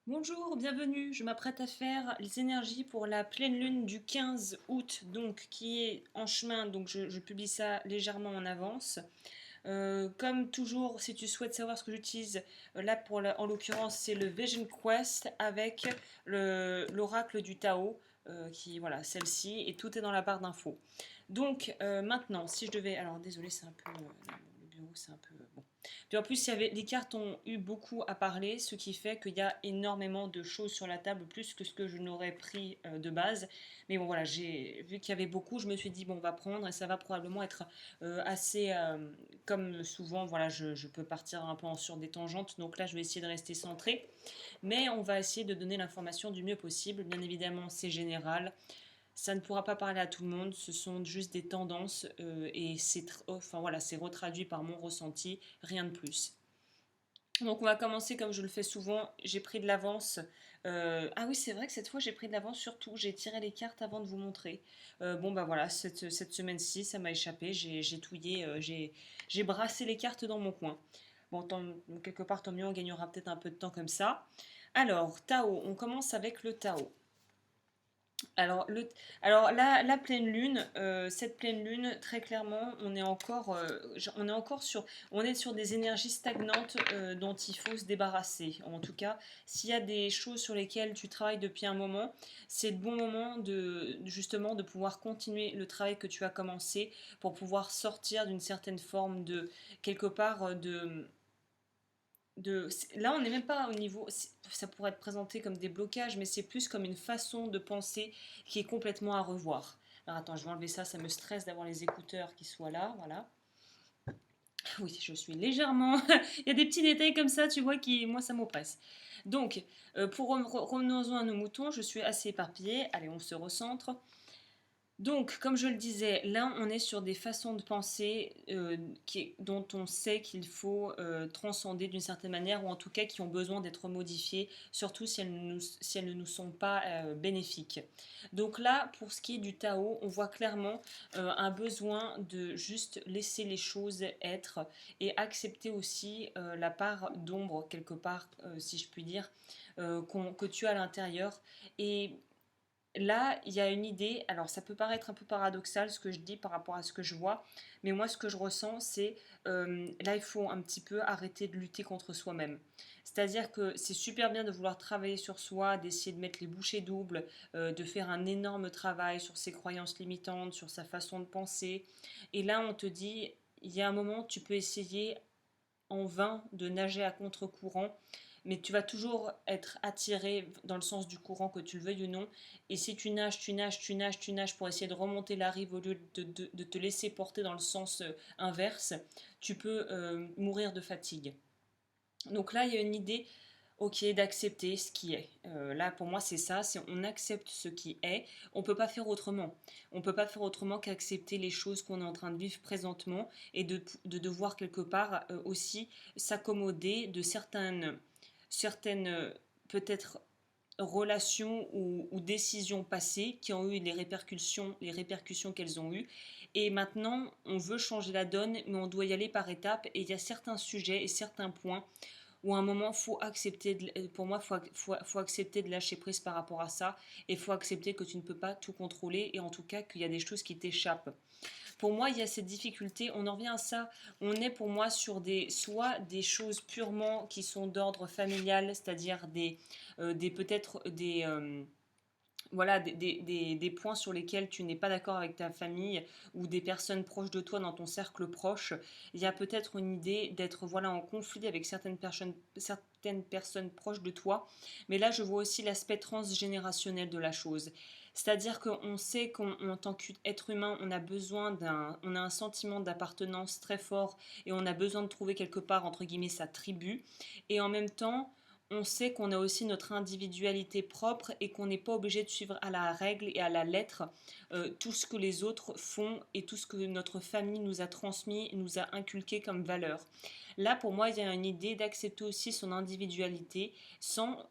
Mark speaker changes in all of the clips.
Speaker 1: Bonjour, bienvenue. Je m'apprête à faire les énergies pour la pleine lune du 15 août, donc qui est en chemin, donc je publie ça légèrement en avance. Comme toujours, si tu souhaites savoir ce que j'utilise, là en l'occurrence, c'est le Vision Quest avec l'oracle du Tao, qui voilà, celle-ci, et tout est dans la barre d'infos. Donc maintenant, si je devais, alors désolé, c'est un peu, le bureau, c'est un peu bon. Puis en plus, les cartes ont eu beaucoup à parler, ce qui fait qu'il y a énormément de choses sur la table, plus que ce que je n'aurais pris de base. Mais bon, voilà, j'ai vu qu'il y avait beaucoup, je me suis dit, bon, on va prendre et ça va probablement être assez, comme souvent, voilà, je peux partir un peu sur des tangentes, donc là, je vais essayer de rester centré. Mais on va essayer de donner l'information du mieux possible. Bien évidemment, c'est général. Ça ne pourra pas parler à tout le monde, ce sont juste des tendances et enfin, voilà, c'est retraduit par mon ressenti, rien de plus. Donc on va commencer comme je le fais souvent, j'ai pris de l'avance. Ah oui, c'est vrai que cette fois j'ai pris de l'avance, surtout j'ai tiré les cartes avant de vous montrer. Bon bah voilà, cette semaine-ci ça m'a échappé, j'ai touillé, j'ai brassé les cartes dans mon coin. Bon, quelque part tant mieux, on gagnera peut-être un peu de temps comme ça. Alors, Tao, on commence avec le Tao. Alors, la pleine lune, cette pleine lune, très clairement, on est sur des énergies stagnantes dont il faut se débarrasser. En tout cas, s'il y a des choses sur lesquelles tu travailles depuis un moment, c'est le bon moment justement de pouvoir continuer le travail que tu as commencé pour pouvoir sortir d'une certaine forme de quelque part là, on n'est même pas au niveau. Ça pourrait être présenté comme des blocages, mais c'est plus comme une façon de penser qui est complètement à revoir. Alors attends, je vais enlever ça, ça me stresse d'avoir les écouteurs qui soient là, voilà. Oui, je suis légèrement. Il y a des petits détails comme ça, tu vois, qui, moi, ça m'oppresse. Donc, revenons-en à nos moutons, je suis assez éparpillée. Allez, on se recentre. Donc, comme je le disais, là, on est sur des façons de penser dont on sait qu'il faut transcender d'une certaine manière, ou en tout cas qui ont besoin d'être modifiées, surtout si elles ne nous sont pas bénéfiques. Donc là, pour ce qui est du Tao, on voit clairement un besoin de juste laisser les choses être et accepter aussi la part d'ombre, quelque part, si je puis dire, que tu as à l'intérieur. Et là, il y a une idée, alors ça peut paraître un peu paradoxal ce que je dis par rapport à ce que je vois, mais moi ce que je ressens c'est, là il faut un petit peu arrêter de lutter contre soi-même. C'est-à-dire que c'est super bien de vouloir travailler sur soi, d'essayer de mettre les bouchées doubles, de faire un énorme travail sur ses croyances limitantes, sur sa façon de penser. Et là on te dit, il y a un moment tu peux essayer en vain de nager à contre-courant, mais tu vas toujours être attiré dans le sens du courant, que tu le veuilles ou non. Et si tu nages, tu nages, tu nages, tu nages pour essayer de remonter la rive au lieu de te laisser porter dans le sens inverse, tu peux mourir de fatigue. Donc là, il y a une idée, ok, d'accepter ce qui est. Là, pour moi, c'est ça, c'est on accepte ce qui est. On peut pas faire autrement. On peut pas faire autrement qu'accepter les choses qu'on est en train de vivre présentement et de devoir quelque part aussi s'accommoder de certaines peut-être relations ou décisions passées qui ont eu les répercussions qu'elles ont eues. Et maintenant, on veut changer la donne, mais on doit y aller par étapes. Et il y a certains sujets et certains points où à un moment, faut accepter pour moi, faut accepter de lâcher prise par rapport à ça. Et faut accepter que tu ne peux pas tout contrôler. Et en tout cas, qu'il y a des choses qui t'échappent. Pour moi, il y a cette difficulté, on en revient à ça, on est pour moi sur soit des choses purement qui sont d'ordre familial, c'est-à-dire peut-être voilà, des points sur lesquels tu n'es pas d'accord avec ta famille ou des personnes proches de toi dans ton cercle proche. Il y a peut-être une idée d'être voilà, en conflit avec certaines personnes proches de toi. Mais là, je vois aussi l'aspect transgénérationnel de la chose. C'est-à-dire qu'on sait qu'en tant qu'être humain, on a un sentiment d'appartenance très fort et on a besoin de trouver quelque part, entre guillemets, sa tribu. Et en même temps, on sait qu'on a aussi notre individualité propre et qu'on n'est pas obligé de suivre à la règle et à la lettre tout ce que les autres font et tout ce que notre famille nous a transmis, nous a inculqué comme valeur. Là, pour moi, il y a une idée d'accepter aussi son individualité sans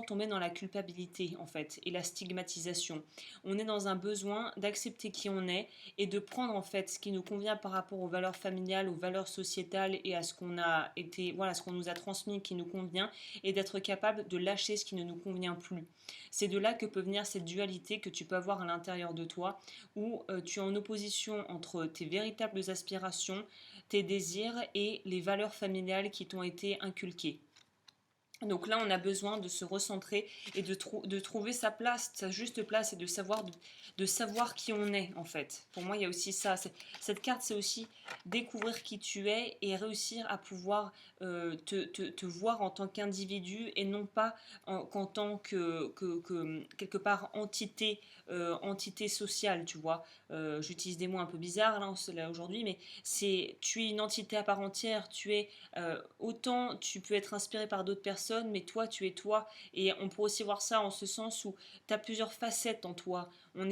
Speaker 1: tomber dans la culpabilité, en fait, et la stigmatisation. On est dans un besoin d'accepter qui on est et de prendre, en fait, ce qui nous convient par rapport aux valeurs familiales, aux valeurs sociétales et à ce qu'on a été, voilà, ce qu'on nous a transmis qui nous convient, et d'être capable de lâcher ce qui ne nous convient plus. C'est de là que peut venir cette dualité que tu peux avoir à l'intérieur de toi, où tu es en opposition entre tes véritables aspirations, tes désirs et les valeurs familiales qui t'ont été inculquées. Donc là, on a besoin de se recentrer et de trouver sa place, sa juste place, et de savoir qui on est, en fait. Pour moi, il y a aussi ça. Cette carte, c'est aussi découvrir qui tu es et réussir à pouvoir te voir en tant qu'individu et non pas qu'en tant que quelque part entité sociale, tu vois. J'utilise des mots un peu bizarres là aujourd'hui, mais tu es une entité à part entière, autant tu peux être inspiré par d'autres personnes, mais toi, tu es toi. Et on peut aussi voir ça en ce sens où tu as plusieurs facettes en toi. On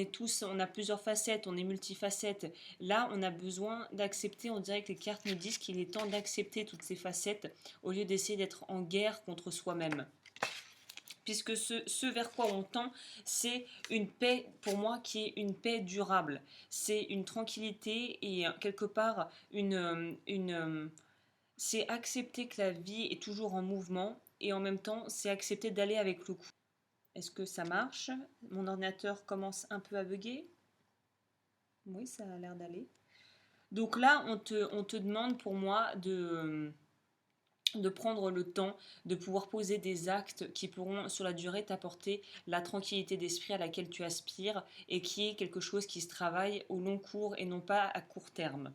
Speaker 1: a plusieurs facettes, on est multifacettes. Là, on a besoin d'accepter, on dirait que les cartes nous disent qu'il est temps d'accepter toutes ces facettes au lieu d'essayer d'être en guerre contre soi-même. Puisque ce vers quoi on tend, c'est une paix, pour moi, qui est une paix durable. C'est une tranquillité et quelque part c'est accepter que la vie est toujours en mouvement et en même temps, c'est accepter d'aller avec le coup. Est-ce que ça marche? Mon ordinateur commence un peu à bugger. Oui, ça a l'air d'aller. Donc là, on te demande pour moi de prendre le temps de pouvoir poser des actes qui pourront sur la durée t'apporter la tranquillité d'esprit à laquelle tu aspires et qui est quelque chose qui se travaille au long cours et non pas à court terme.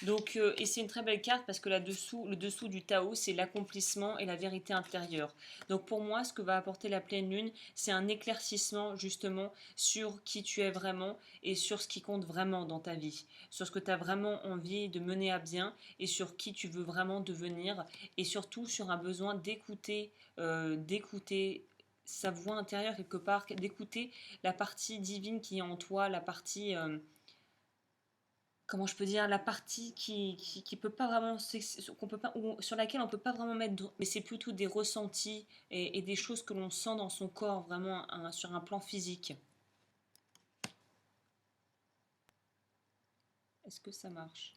Speaker 1: Donc, et c'est une très belle carte parce que le dessous du Tao, c'est l'accomplissement et la vérité intérieure. Donc pour moi, ce que va apporter la pleine lune, c'est un éclaircissement justement sur qui tu es vraiment et sur ce qui compte vraiment dans ta vie, sur ce que tu as vraiment envie de mener à bien et sur qui tu veux vraiment devenir et surtout sur un besoin d'écouter sa voix intérieure quelque part, d'écouter la partie divine qui est en toi, la partie comment je peux dire, la partie qui peut pas vraiment, qu'on peut pas, sur laquelle on peut pas vraiment mettre, mais c'est plutôt des ressentis et des choses que l'on sent dans son corps, vraiment sur un plan physique. Est-ce que ça marche?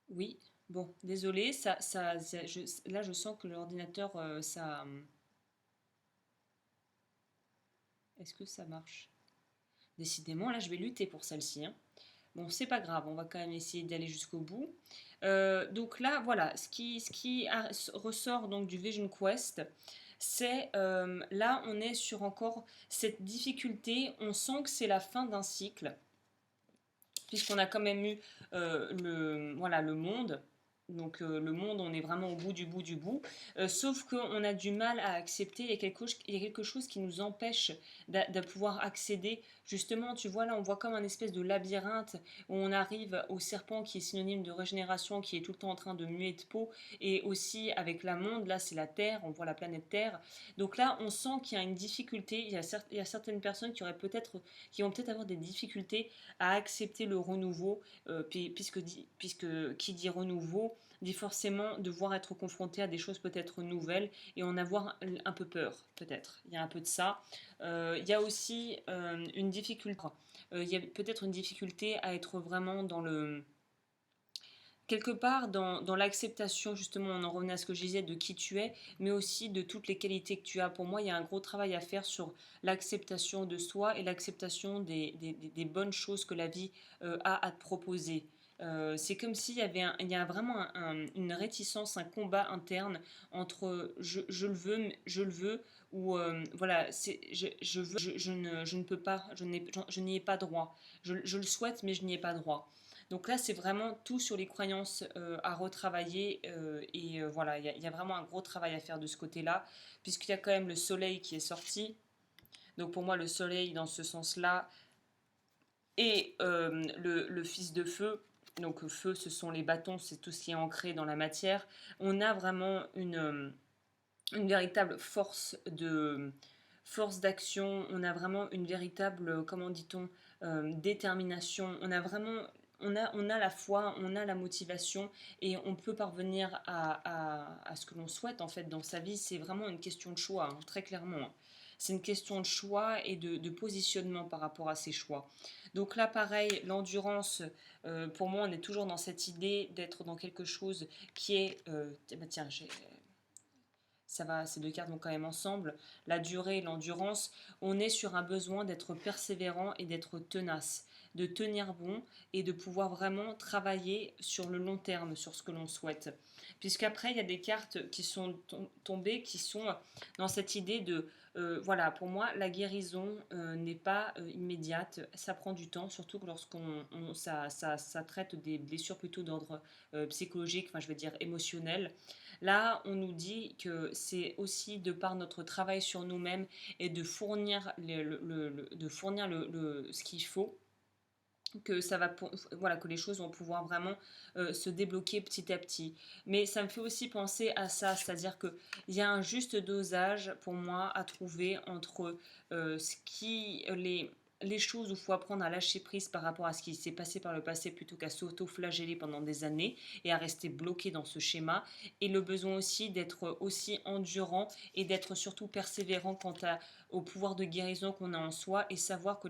Speaker 1: Oui. Bon, désolé, là je sens que l'ordinateur, est-ce que ça marche? Décidément, là je vais lutter pour celle-ci, hein. Bon, c'est pas grave, on va quand même essayer d'aller jusqu'au bout. Donc là, voilà, ressort donc du Vision Quest, c'est là, on est sur encore cette difficulté. On sent que c'est la fin d'un cycle, puisqu'on a quand même eu voilà, le monde. Donc le monde, on est vraiment au bout du bout du bout. Sauf qu'on a du mal à accepter, il y a quelque chose qui nous empêche de pouvoir accéder. Justement, tu vois là, on voit comme un espèce de labyrinthe où on arrive au serpent qui est synonyme de régénération, qui est tout le temps en train de muer de peau. Et aussi avec la monde, là c'est la Terre, on voit la planète Terre. Donc là, on sent qu'il y a une difficulté. Il y a certaines personnes qui vont peut-être avoir des difficultés à accepter le renouveau, puisque qui dit renouveau dit forcément devoir être confronté à des choses peut-être nouvelles et en avoir un peu peur, peut-être. Il y a un peu de ça. Il y a aussi une difficulté. Il y a peut-être une difficulté à être vraiment dans le quelque part dans l'acceptation, justement, on en revenait à ce que je disais, de qui tu es, mais aussi de toutes les qualités que tu as. Pour moi, il y a un gros travail à faire sur l'acceptation de soi et l'acceptation des bonnes choses que la vie a à te proposer. C'est comme s'il y avait il y a vraiment une réticence, un combat interne entre je le veux, je le veux, ou voilà, je ne peux pas, je n'y ai pas droit. Je le souhaite, mais je n'y ai pas droit. Donc là, c'est vraiment tout sur les croyances à retravailler. Voilà, il y a vraiment un gros travail à faire de ce côté-là, puisqu'il y a quand même le soleil qui est sorti. Donc pour moi, le soleil, dans ce sens-là, et le fils de feu. Donc feu, ce sont les bâtons, c'est tout ce qui est ancré dans la matière. On a vraiment une véritable force d'action. On a vraiment une véritable, comment dit-on, détermination. On a vraiment on a la foi, on a la motivation et on peut parvenir à ce que l'on souhaite en fait dans sa vie. C'est vraiment une question de choix, hein, très clairement, hein. C'est une question de choix et de positionnement par rapport à ces choix. Donc là, pareil, l'endurance, pour moi, on est toujours dans cette idée d'être dans quelque chose qui est... bah tiens, ça va, ces deux cartes vont quand même ensemble. La durée et l'endurance, on est sur un besoin d'être persévérant et d'être tenace, de tenir bon et de pouvoir vraiment travailler sur le long terme, sur ce que l'on souhaite. Puisqu'après, il y a des cartes qui sont tombées, qui sont dans cette idée de, voilà, pour moi, la guérison n'est pas immédiate, ça prend du temps, surtout que ça traite des blessures plutôt d'ordre psychologique, enfin je veux dire émotionnel. Là, on nous dit que c'est aussi de par notre travail sur nous-mêmes et de fournir, ce qu'il faut que ça va voilà, que les choses vont pouvoir vraiment se débloquer petit à petit. Mais ça me fait aussi penser à ça, c'est-à-dire que il y a un juste dosage pour moi à trouver entre ce qui les choses où il faut apprendre à lâcher prise par rapport à ce qui s'est passé par le passé plutôt qu'à s'auto-flageller pendant des années et à rester bloqué dans ce schéma, et le besoin aussi d'être aussi endurant et d'être surtout persévérant au pouvoir de guérison qu'on a en soi, et savoir que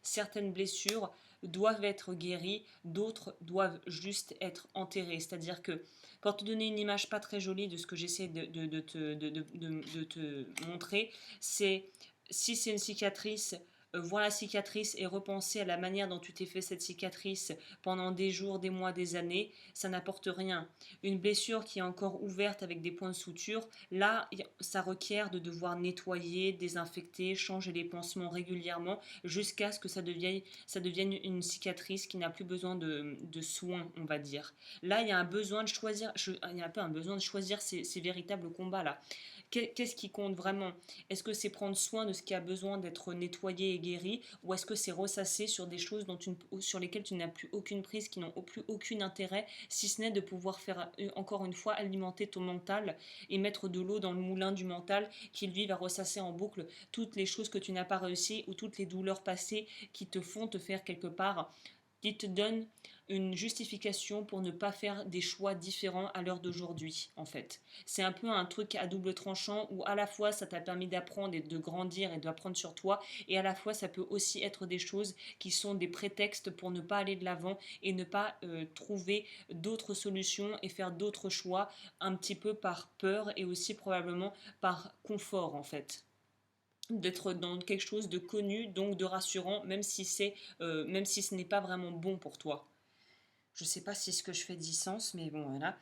Speaker 1: certaines blessures doivent être guéries, d'autres doivent juste être enterrées. C'est-à-dire que, pour te donner une image pas très jolie de ce que j'essaie de te montrer, c'est si c'est une cicatrice, voir la cicatrice et repenser à la manière dont tu t'es fait cette cicatrice pendant des jours, des mois, des années, ça n'apporte rien. Une blessure qui est encore ouverte avec des points de suture, là, ça requiert de devoir nettoyer, désinfecter, changer les pansements régulièrement jusqu'à ce que ça devienne une cicatrice qui n'a plus besoin de soins, on va dire. Là, il y a un besoin de choisir, il y a un peu un besoin de choisir ces véritables combats-là. Qu'est-ce qui compte vraiment? Est-ce que c'est prendre soin de ce qui a besoin d'être nettoyé et guéri, ou est-ce que c'est ressasser sur des choses sur lesquelles tu n'as plus aucune prise, qui n'ont plus aucun intérêt, si ce n'est de pouvoir faire, encore une fois, alimenter ton mental et mettre de l'eau dans le moulin du mental qui, lui, va ressasser en boucle toutes les choses que tu n'as pas réussi ou toutes les douleurs passées qui te font te faire quelque part, qui te donnent une justification pour ne pas faire des choix différents à l'heure d'aujourd'hui, en fait. C'est un peu un truc à double tranchant où à la fois ça t'a permis d'apprendre et de grandir et d'apprendre sur toi, et à la fois ça peut aussi être des choses qui sont des prétextes pour ne pas aller de l'avant et ne pas trouver d'autres solutions et faire d'autres choix, un petit peu par peur et aussi probablement par confort, en fait, d'être dans quelque chose de connu, donc de rassurant, même si ce n'est pas vraiment bon pour toi. Je sais pas si ce que je fais dit sens, mais bon, voilà.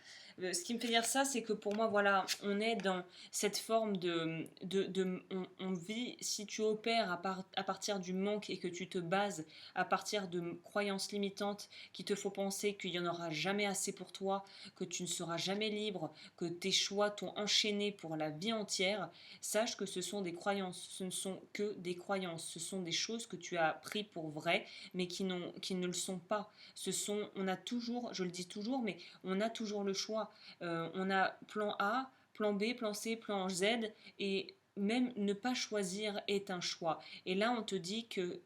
Speaker 1: Ce qui me fait dire ça, c'est que pour moi, voilà, on est dans cette forme on vit, si tu opères à partir du manque et que tu te bases à partir de croyances limitantes qui te font penser qu'il n'y en aura jamais assez pour toi, que tu ne seras jamais libre, que tes choix t'ont enchaîné pour la vie entière, sache que ce sont des croyances, ce ne sont que des croyances, ce sont des choses que tu as pris pour vraies, mais qui ne le sont pas. On a toujours, je le dis toujours, mais on a toujours le choix. On a plan A, plan B, plan C, plan Z, et même ne pas choisir est un choix. Et là, on te dit que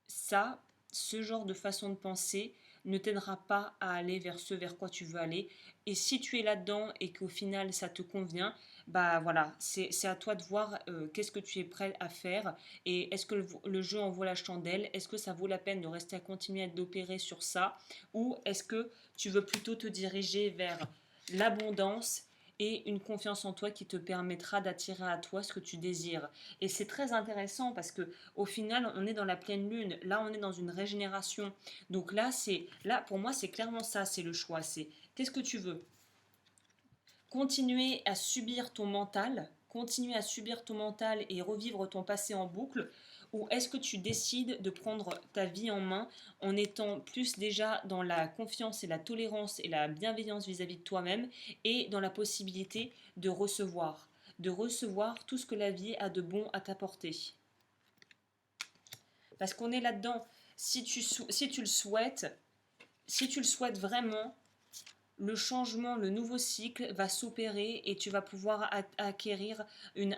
Speaker 1: ça, ce genre de façon de penser ne t'aidera pas à aller vers ce vers quoi tu veux aller. Et si tu es là-dedans et qu'au final ça te convient, bah voilà, c'est à toi de voir qu'est-ce que tu es prêt à faire, et est-ce que le jeu en vaut la chandelle, est-ce que ça vaut la peine de rester à continuer à d'opérer sur ça, ou est-ce que tu veux plutôt te diriger vers l'abondance et une confiance en toi qui te permettra d'attirer à toi ce que tu désires. Et c'est très intéressant parce que au final, on est dans la pleine lune. Là, on est dans une régénération. Donc là pour moi, c'est clairement ça, c'est le choix. C'est qu'est-ce que tu veux? Continuer à subir ton mental, continuer à subir ton mental et revivre ton passé en boucle, ou est-ce que tu décides de prendre ta vie en main en étant plus déjà dans la confiance et la tolérance et la bienveillance vis-à-vis de toi-même, et dans la possibilité de recevoir tout ce que la vie a de bon à t'apporter. Parce qu'on est là-dedans. Si tu le souhaites, si tu le souhaites vraiment, le changement, le nouveau cycle va s'opérer et tu vas pouvoir acquérir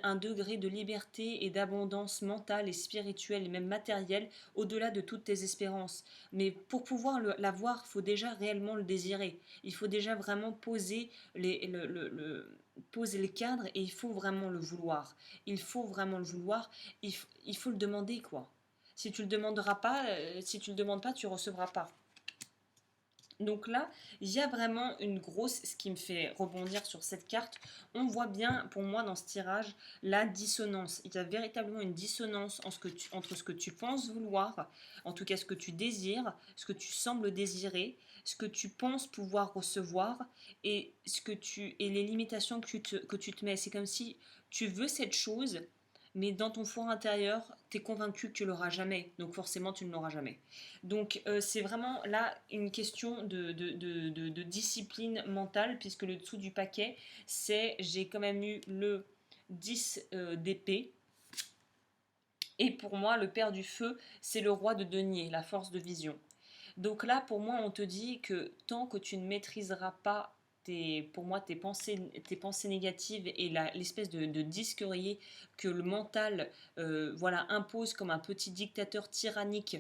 Speaker 1: un degré de liberté et d'abondance mentale et spirituelle et même matérielle au-delà de toutes tes espérances. Mais pour pouvoir l'avoir, il faut déjà réellement le désirer. Il faut déjà vraiment poser poser le cadre et il faut vraiment le vouloir. Il faut vraiment le vouloir. Il faut le demander, quoi. Si tu le demanderas pas, si tu le demandes pas, tu recevras pas. Donc là, il y a vraiment une grosse, ce qui me fait rebondir sur cette carte, on voit bien pour moi dans ce tirage la dissonance. Il y a véritablement une dissonance entre ce que tu penses vouloir, en tout cas ce que tu désires, ce que tu sembles désirer, ce que tu penses pouvoir recevoir et, et les limitations que tu te mets. C'est comme si tu veux cette chose, mais dans ton fort intérieur, tu es convaincu que tu l'auras jamais, donc forcément tu ne l'auras jamais. Donc c'est vraiment là une question de discipline mentale, puisque le dessous du paquet, c'est j'ai quand même eu le 10 d'épée. Et pour moi, le père du feu, c'est le roi de denier, la force de vision. Donc là, pour moi, on te dit que tant que tu ne maîtriseras pas pour moi, tes pensées négatives et l'espèce de disque rayé que le mental voilà, impose comme un petit dictateur tyrannique,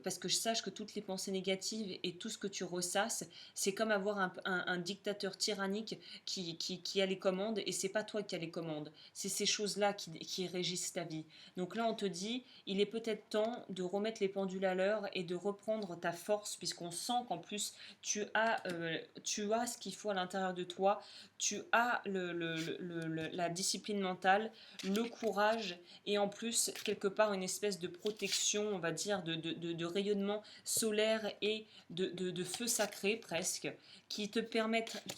Speaker 1: parce que je sache que toutes les pensées négatives et tout ce que tu ressasses, c'est comme avoir un dictateur tyrannique qui a les commandes, et c'est pas toi qui as les commandes, c'est ces choses-là qui régissent ta vie. Donc là, on te dit, il est peut-être temps de remettre les pendules à l'heure et de reprendre ta force, puisqu'on sent qu'en plus, tu as ce qu'il faut à l'intérieur de toi, tu as la discipline mentale, le courage, et en plus, quelque part, une espèce de protection, on va dire, de rayonnement solaire et de feu sacré, presque, qui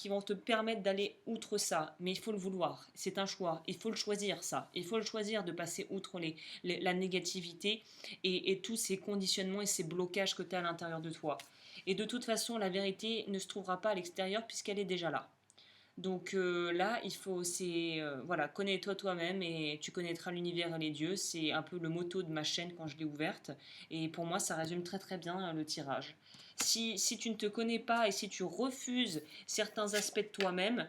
Speaker 1: vont te permettre d'aller outre ça. Mais il faut le vouloir, c'est un choix, il faut le choisir, ça. Il faut le choisir de passer outre la négativité et tous ces conditionnements et ces blocages que tu as à l'intérieur de toi. Et de toute façon, la vérité ne se trouvera pas à l'extérieur puisqu'elle est déjà là. Donc là, il faut, voilà, connais-toi toi-même et tu connaîtras l'univers et les dieux. C'est un peu le motto de ma chaîne quand je l'ai ouverte. Et pour moi, ça résume très très bien le tirage. Si tu ne te connais pas et si tu refuses certains aspects de toi-même,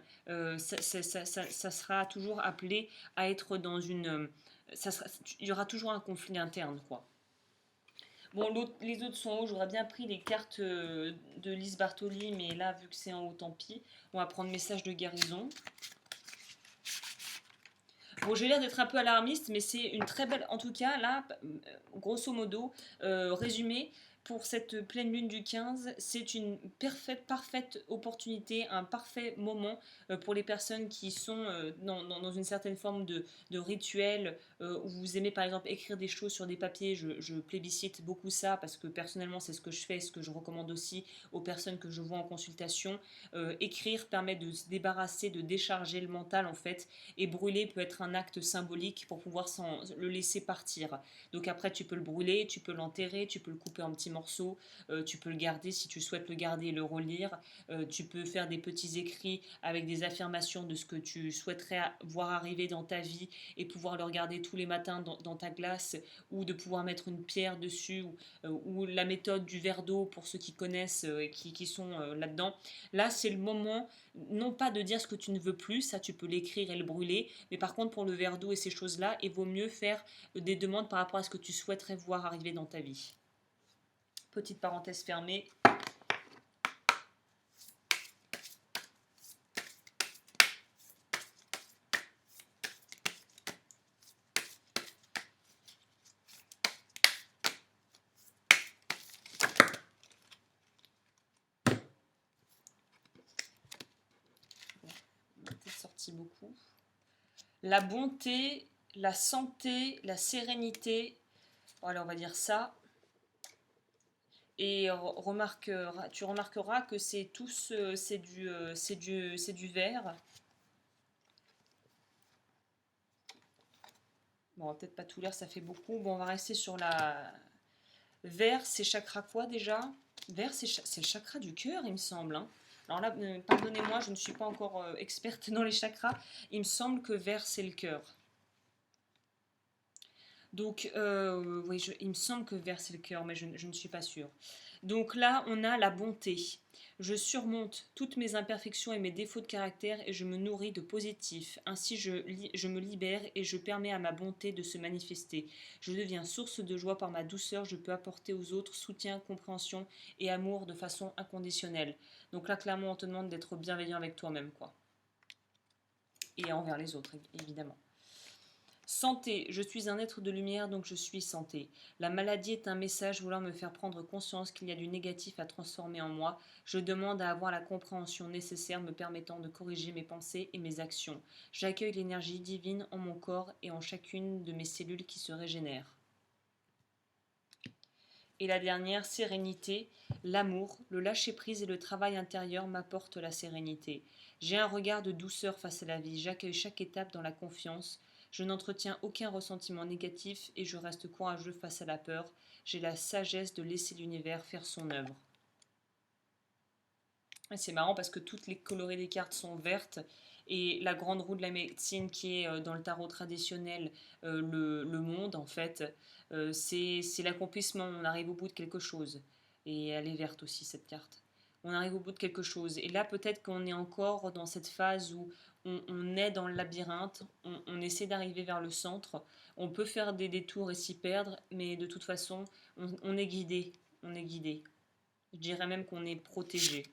Speaker 1: ça sera toujours appelé à être dans une... il y aura toujours un conflit interne, quoi. Bon, les autres sont en haut. J'aurais bien pris les cartes de Lise Bartoli, mais là, vu que c'est en haut, tant pis. On va prendre message de guérison. Bon, j'ai l'air d'être un peu alarmiste, mais c'est une très belle... En tout cas, là, grosso modo, résumé, pour cette pleine lune du 15, c'est une parfaite opportunité, un parfait moment pour les personnes qui sont dans une certaine forme de rituel, où vous aimez par exemple écrire des choses sur des papiers. Je plébiscite beaucoup ça parce que personnellement, c'est ce que je fais, ce que je recommande aussi aux personnes que je vois en consultation. Écrire permet de se débarrasser, de décharger le mental en fait, et brûler peut être un acte symbolique pour pouvoir le laisser partir. Donc après, tu peux le brûler, tu peux l'enterrer, tu peux le couper en petits morceaux, tu peux le garder si tu souhaites le garder et le relire. Tu peux faire des petits écrits avec des affirmations de ce que tu souhaiterais voir arriver dans ta vie et pouvoir le regarder tous les matins dans ta glace, ou de pouvoir mettre une pierre dessus, ou la méthode du verre d'eau pour ceux qui connaissent et qui sont là-dedans. Là, c'est le moment, non pas de dire ce que tu ne veux plus, ça tu peux l'écrire et le brûler, mais par contre pour le verre d'eau et ces choses-là, il vaut mieux faire des demandes par rapport à ce que tu souhaiterais voir arriver dans ta vie. Petite parenthèse fermée. Bon, on a peut-être sorti beaucoup. La bonté, la santé, la sérénité. Voilà, on va dire ça. Et tu remarqueras que c'est du vert. Bon, on va peut-être pas tout lire, ça fait beaucoup. Bon, on va rester sur la... Vert, c'est chakra quoi déjà? Vert, c'est le chakra du cœur, il me semble. Hein. Alors là, pardonnez-moi, je ne suis pas encore experte dans les chakras. Il me semble que vert, c'est le cœur. Donc, oui, il me semble que vert c'est le cœur, mais je ne suis pas sûre. Donc là, on a la bonté. Je surmonte toutes mes imperfections et mes défauts de caractère et je me nourris de positif. Ainsi, je me libère et je permets à ma bonté de se manifester. Je deviens source de joie par ma douceur. Je peux apporter aux autres soutien, compréhension et amour de façon inconditionnelle. Donc là, clairement, on te demande d'être bienveillant avec toi-même, quoi. Et envers les autres, évidemment. Santé, je suis un être de lumière, donc je suis santé. La maladie est un message voulant me faire prendre conscience qu'il y a du négatif à transformer en moi. Je demande à avoir la compréhension nécessaire me permettant de corriger mes pensées et mes actions. J'accueille l'énergie divine en mon corps et en chacune de mes cellules qui se régénèrent. Et la dernière, sérénité, l'amour, le lâcher-prise et le travail intérieur m'apportent la sérénité. J'ai un regard de douceur face à la vie, j'accueille chaque étape dans la confiance, je n'entretiens aucun ressentiment négatif et je reste courageux face à la peur. J'ai la sagesse de laisser l'univers faire son œuvre. C'est marrant parce que toutes les colorées des cartes sont vertes et la grande roue de la médecine qui est dans le tarot traditionnel, le monde en fait, c'est l'accomplissement, on arrive au bout de quelque chose. Et elle est verte aussi cette carte. On arrive au bout de quelque chose. Et là peut-être qu'on est encore dans cette phase où on est dans le labyrinthe, on essaie d'arriver vers le centre, on peut faire des détours et s'y perdre, mais de toute façon on est guidé, on est guidé. Je dirais même qu'on est protégé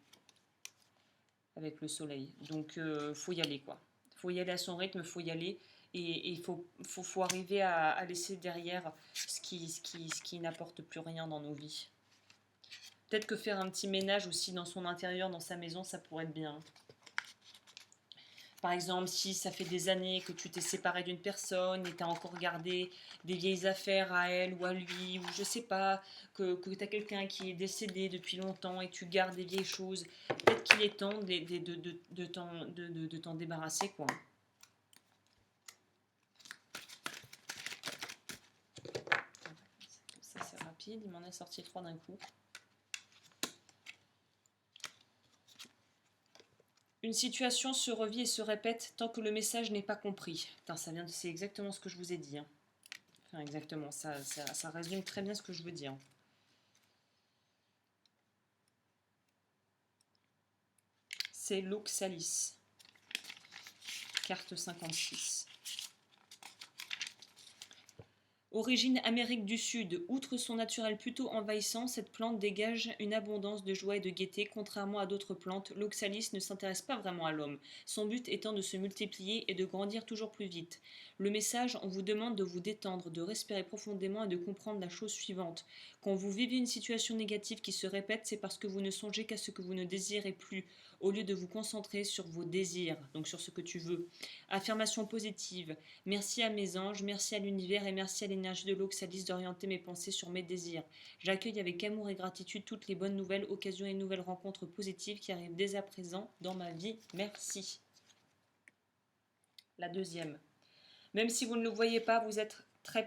Speaker 1: avec le soleil. Donc, faut y aller, quoi. Faut y aller à son rythme, faut y aller. Et il faut arriver à laisser derrière ce qui n'apporte plus rien dans nos vies. Peut-être que faire un petit ménage aussi dans son intérieur, dans sa maison, ça pourrait être bien. Par exemple, si ça fait des années que tu t'es séparé d'une personne et tu as encore gardé des vieilles affaires à elle ou à lui, ou je sais pas, que tu as quelqu'un qui est décédé depuis longtemps et tu gardes des vieilles choses, peut-être qu'il est temps de t'en débarrasser, quoi. Ça c'est rapide, il m'en a sorti 3 d'un coup. Une situation se revit et se répète tant que le message n'est pas compris. Putain, c'est exactement ce que je vous ai dit. Hein. Enfin, exactement, ça résume très bien ce que je veux dire. C'est l'oxalis. Carte 56. Origine Amérique du Sud, outre son naturel plutôt envahissant, cette plante dégage une abondance de joie et de gaieté. Contrairement à d'autres plantes, l'oxalis ne s'intéresse pas vraiment à l'homme, son but étant de se multiplier et de grandir toujours plus vite. Le message, on vous demande de vous détendre, de respirer profondément et de comprendre la chose suivante. Quand vous vivez une situation négative qui se répète, c'est parce que vous ne songez qu'à ce que vous ne désirez plus, au lieu de vous concentrer sur vos désirs, donc sur ce que tu veux. Affirmation positive. Merci à mes anges, merci à l'univers et merci à l'énergie de l'oxalis d'orienter mes pensées sur mes désirs. J'accueille avec amour et gratitude toutes les bonnes nouvelles, occasions et nouvelles rencontres positives qui arrivent dès à présent dans ma vie. Merci. La deuxième. Même si vous ne le voyez pas, vous êtes très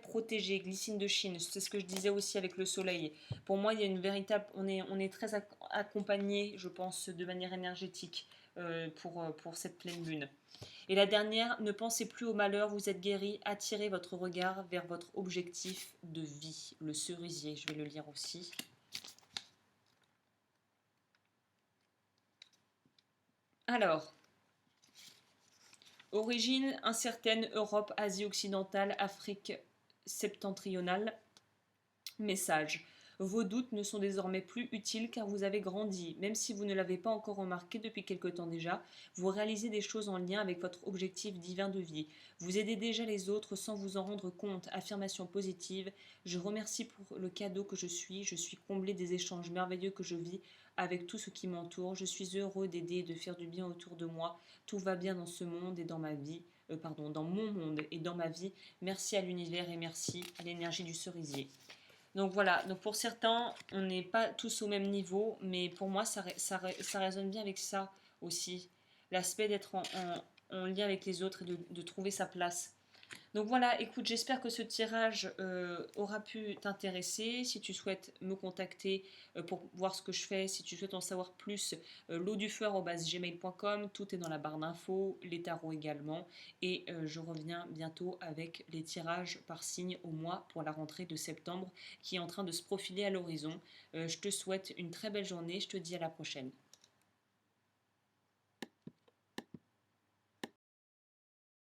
Speaker 1: protégé. Glycine de Chine, c'est ce que je disais aussi avec le soleil. Pour moi, il y a une véritable, on est très accompagné, je pense, de manière énergétique pour cette pleine lune. Et la dernière, ne pensez plus au malheur, vous êtes guéri, attirez votre regard vers votre objectif de vie, le cerisier. Je vais le lire aussi. Alors, origine incertaine, Europe, Asie occidentale, Afrique septentrionale. Message. Vos doutes ne sont désormais plus utiles car vous avez grandi. Même si vous ne l'avez pas encore remarqué depuis quelque temps déjà, vous réalisez des choses en lien avec votre objectif divin de vie. Vous aidez déjà les autres sans vous en rendre compte. Affirmation positive. Je remercie pour le cadeau que je suis. Je suis comblé des échanges merveilleux que je vis avec tout ce qui m'entoure. Je suis heureux d'aider et de faire du bien autour de moi. Tout va bien dans ce monde et dans ma vie. Dans mon monde et dans ma vie. Merci à l'univers et merci à l'énergie du cerisier. Donc voilà, donc pour certains, on n'est pas tous au même niveau, mais pour moi, ça résonne bien avec ça aussi. L'aspect d'être en lien avec les autres et de trouver sa place. Donc voilà, écoute, j'espère que ce tirage aura pu t'intéresser. Si tu souhaites me contacter pour voir ce que je fais, si tu souhaites en savoir plus, l'audufleur@gmail.com, tout est dans la barre d'infos, les tarots également. Et je reviens bientôt avec les tirages par signe au mois pour la rentrée de septembre qui est en train de se profiler à l'horizon. Je te souhaite une très belle journée, je te dis à la prochaine.